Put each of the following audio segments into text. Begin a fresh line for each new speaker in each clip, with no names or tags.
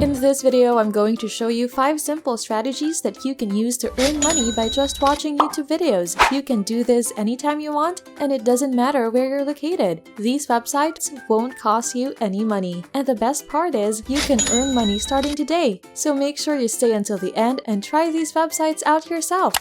In this video, I'm going to show you 5 simple strategies that you can use to earn money by just watching YouTube videos. You can do this anytime you want, and it doesn't matter where you're located. These websites won't cost you any money. And the best part is, you can earn money starting today. So make sure you stay until the end and try these websites out yourself.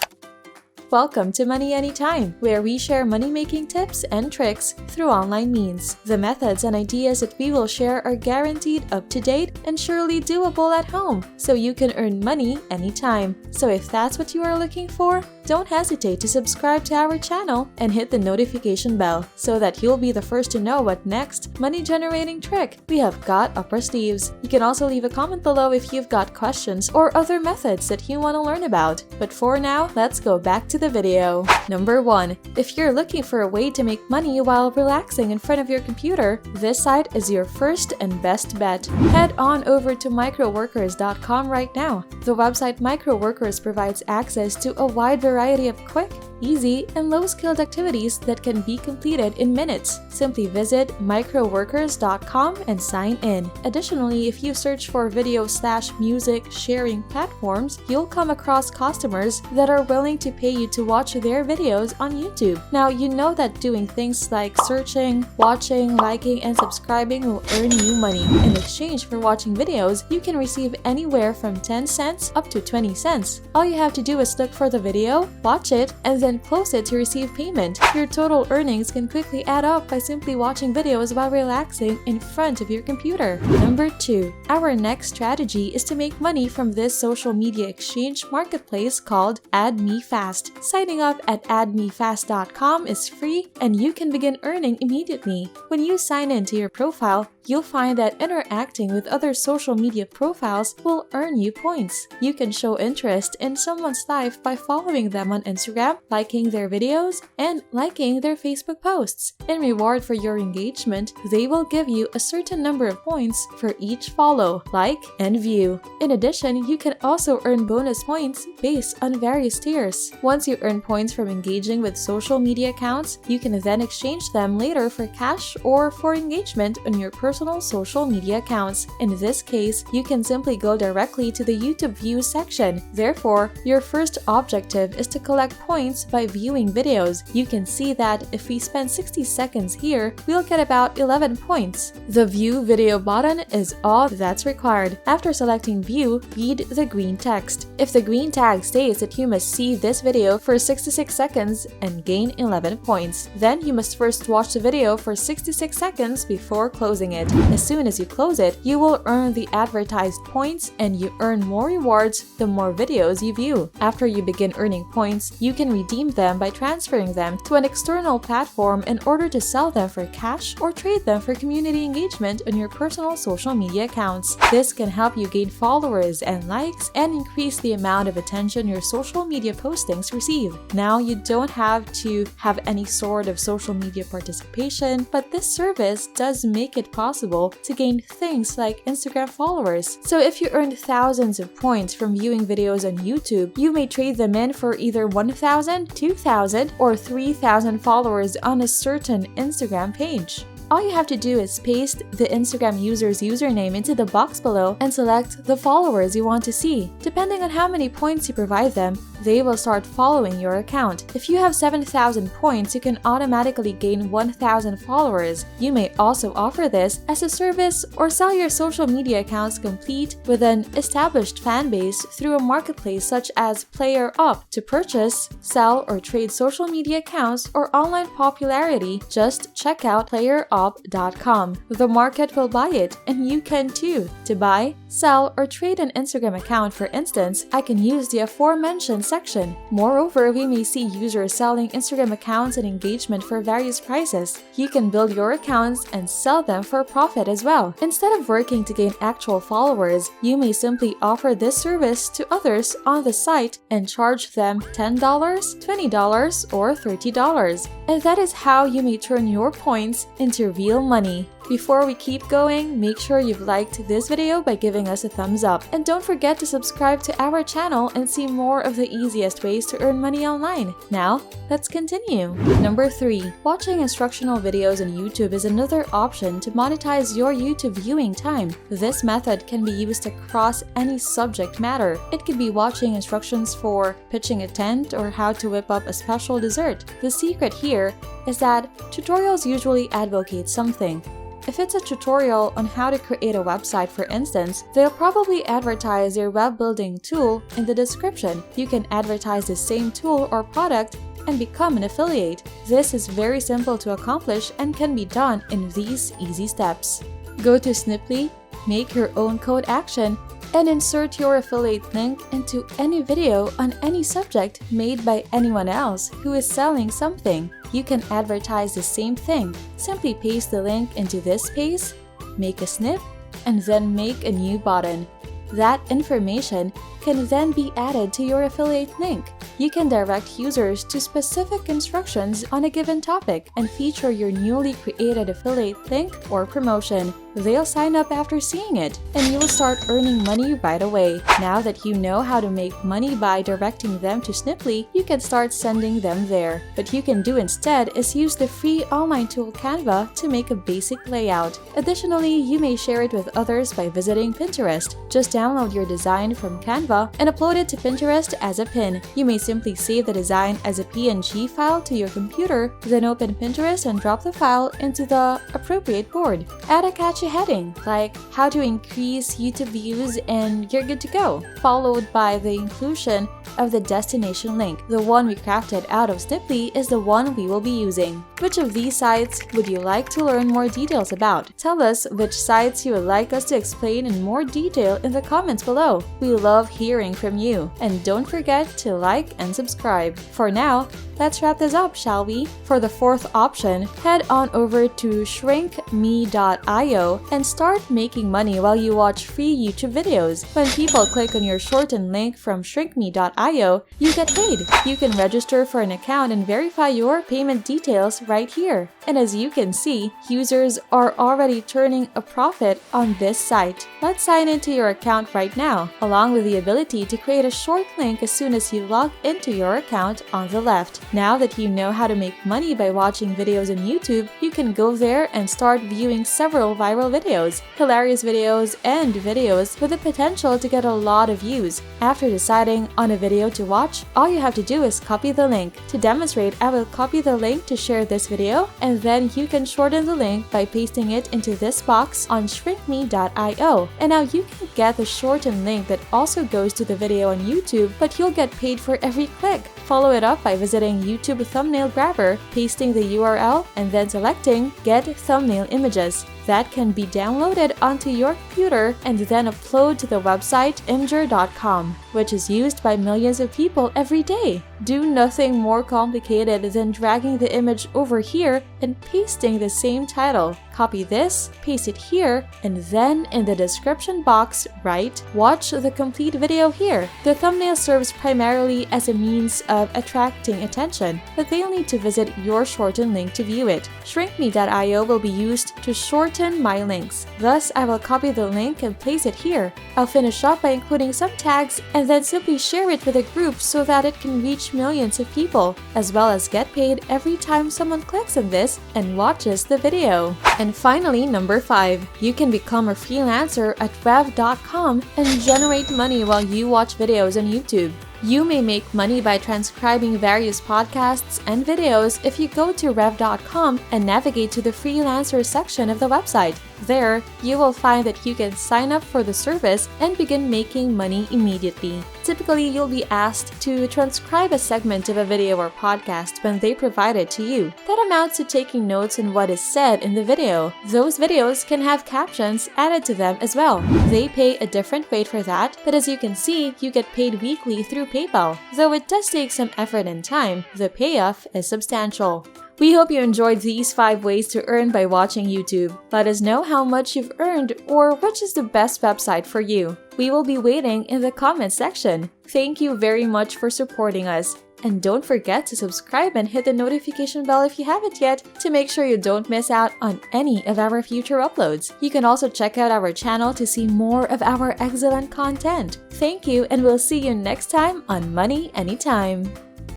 Welcome to Money Anytime, where we share money-making tips and tricks through online means. The methods and ideas that we will share are guaranteed up-to-date and surely doable at home, so you can earn money anytime. So if that's what you are looking for, don't hesitate to subscribe to our channel and hit the notification bell so that you'll be the first to know what next money-generating trick we have got up our sleeves. You can also leave a comment below if you've got questions or other methods that you want to learn about. But for now, let's go back to the video. Number 1. If you're looking for a way to make money while relaxing in front of your computer, this site is your first and best bet. Head on over to Microworkers.com right now. The website Microworkers provides access to a wide variety of quick, easy, and low-skilled activities that can be completed in minutes. Simply visit Microworkers.com and sign in. Additionally, if you search for video/music sharing platforms, you'll come across customers that are willing to pay you to watch their videos on YouTube. Now, you know that doing things like searching, watching, liking, and subscribing will earn you money. In exchange for watching videos, you can receive anywhere from 10 cents up to 20 cents. All you have to do is look for the video, watch it, and then close it to receive payment. Your total earnings can quickly add up by simply watching videos while relaxing in front of your computer. Number 2. Our next strategy is to make money from this social media exchange marketplace called AddMeFast. Signing up at AddMeFast.com is free and you can begin earning immediately. When you sign in to your profile, you'll find that interacting with other social media profiles will earn you points. You can show interest in someone's life by following them on Instagram, liking their videos, and liking their Facebook posts. In reward for your engagement, they will give you a certain number of points for each follow, like, and view. In addition, you can also earn bonus points based on various tiers. Once you earn points from engaging with social media accounts, you can then exchange them later for cash or for engagement on your personal social media accounts. In this case, you can simply go directly to the YouTube views section. Therefore, your first objective is to collect points by viewing videos. You can see that if we spend 60 seconds here, we'll get about 11 points. The view video button is all that's required. After selecting view, read the green text. If the green tag states that you must see this video for 66 seconds and gain 11 points, then you must first watch the video for 66 seconds before closing it. As soon as you close it, you will earn the advertised points and you earn more rewards the more videos you view. After you begin earning points, you can redeem them by transferring them to an external platform in order to sell them for cash or trade them for community engagement on your personal social media accounts. This can help you gain followers and likes and increase the amount of attention your social media postings receive. Now, you don't have to have any sort of social media participation, but this service does make it possible to gain things like Instagram followers. So if you earned thousands of points from viewing videos on YouTube, you may trade them in for either 1,000, 2,000, or 3,000 followers on a certain Instagram page. All you have to do is paste the Instagram user's username into the box below and select the followers you want to see. Depending on how many points you provide them, they will start following your account. If you have 7,000 points, you can automatically gain 1,000 followers. You may also offer this as a service or sell your social media accounts complete with an established fan base through a marketplace such as PlayerUp. To purchase, sell, or trade social media accounts or online popularity, just check out PlayerUp.com. The market will buy it, and you can too. To buy, sell, or trade an Instagram account, for instance, I can use the aforementioned section. Moreover, we may see users selling Instagram accounts and engagement for various prices. You can build your accounts and sell them for a profit as well. Instead of working to gain actual followers, you may simply offer this service to others on the site and charge them $10, $20, or $30. And that is how you may turn your points into real money. Before we keep going, make sure you've liked this video by giving us a thumbs up. And don't forget to subscribe to our channel and see more of the easiest ways to earn money online. Now, let's continue. Number 3. Watching instructional videos on YouTube is another option to monetize your YouTube viewing time. This method can be used across any subject matter. It could be watching instructions for pitching a tent or how to whip up a special dessert. The secret here is that tutorials usually advocate something. If it's a tutorial on how to create a website, for instance, they'll probably advertise their web building tool in the description. You can advertise the same tool or product and become an affiliate. This is very simple to accomplish and can be done in these easy steps. Go to Sniply, make your own code action, and insert your affiliate link into any video on any subject made by anyone else who is selling something. You can advertise the same thing. Simply paste the link into this space, make a snip, and then make a new button. That information can then be added to your affiliate link. You can direct users to specific instructions on a given topic and feature your newly created affiliate link or promotion. They'll sign up after seeing it, and you'll start earning money right away. Now that you know how to make money by directing them to Sniply, you can start sending them there. What you can do instead is use the free online tool Canva to make a basic layout. Additionally, you may share it with others by visiting Pinterest. Just download your design from Canva and upload it to Pinterest as a pin. You may simply save the design as a PNG file to your computer, then open Pinterest and drop the file into the appropriate board. Add a catchy heading like how to increase YouTube views and you're good to go, followed by the inclusion of the destination link. The one we crafted out of Sniply is the one we will be using. Which of these sites would you like to learn more details about? Tell us which sites you would like us to explain in more detail in the comments below. We love hearing from you. And don't forget to like and subscribe. For now, let's wrap this up, shall we? For the fourth option, head on over to shrinkme.io and start making money while you watch free YouTube videos. When people click on your shortened link from shrinkme.io, you get paid. You can register for an account and verify your payment details right here. And as you can see, users are already turning a profit on this site. Let's sign into your account right now, along with the ability to create a short link as soon as you log into your account on the left. Now that you know how to make money by watching videos on YouTube, you can go there and start viewing several viral videos, hilarious videos, and videos with the potential to get a lot of views. After deciding on a video to watch, all you have to do is copy the link. To demonstrate, I will copy the link to share this video, and then you can shorten the link by pasting it into this box on shrinkme.io. And now you can get the shortened link that also goes to the video on YouTube, but you'll get paid for every click. Follow it up by visiting YouTube Thumbnail Grabber, pasting the URL, and then selecting Get Thumbnail Images. That can be downloaded onto your computer and then upload to the website imgur.com, which is used by millions of people every day. Do nothing more complicated than dragging the image over here and pasting the same title. Copy this, paste it here, and then in the description box write, "Watch the complete video here." The thumbnail serves primarily as a means of attracting attention, but they'll need to visit your shortened link to view it. Shrinkme.io will be used to shorten my links. Thus, I will copy the link and place it here. I'll finish up by including some tags and then simply share it with a group so that it can reach millions of people, as well as get paid every time someone clicks on this and watches the video. And finally, number 5, you can become a freelancer at rev.com and generate money while you watch videos on YouTube. You may make money by transcribing various podcasts and videos if you go to rev.com and navigate to the freelancer section of the website. There, you will find that you can sign up for the service and begin making money immediately. Typically, you'll be asked to transcribe a segment of a video or podcast when they provide it to you. That amounts to taking notes on what is said in the video. Those videos can have captions added to them as well. They pay a different rate for that, but as you can see, you get paid weekly through PayPal. Though it does take some effort and time, the payoff is substantial. We hope you enjoyed these 5 ways to earn by watching YouTube. Let us know how much you've earned or which is the best website for you. We will be waiting in the comments section. Thank you very much for supporting us. And don't forget to subscribe and hit the notification bell if you haven't yet to make sure you don't miss out on any of our future uploads. You can also check out our channel to see more of our excellent content. Thank you, and we'll see you next time on Money Anytime.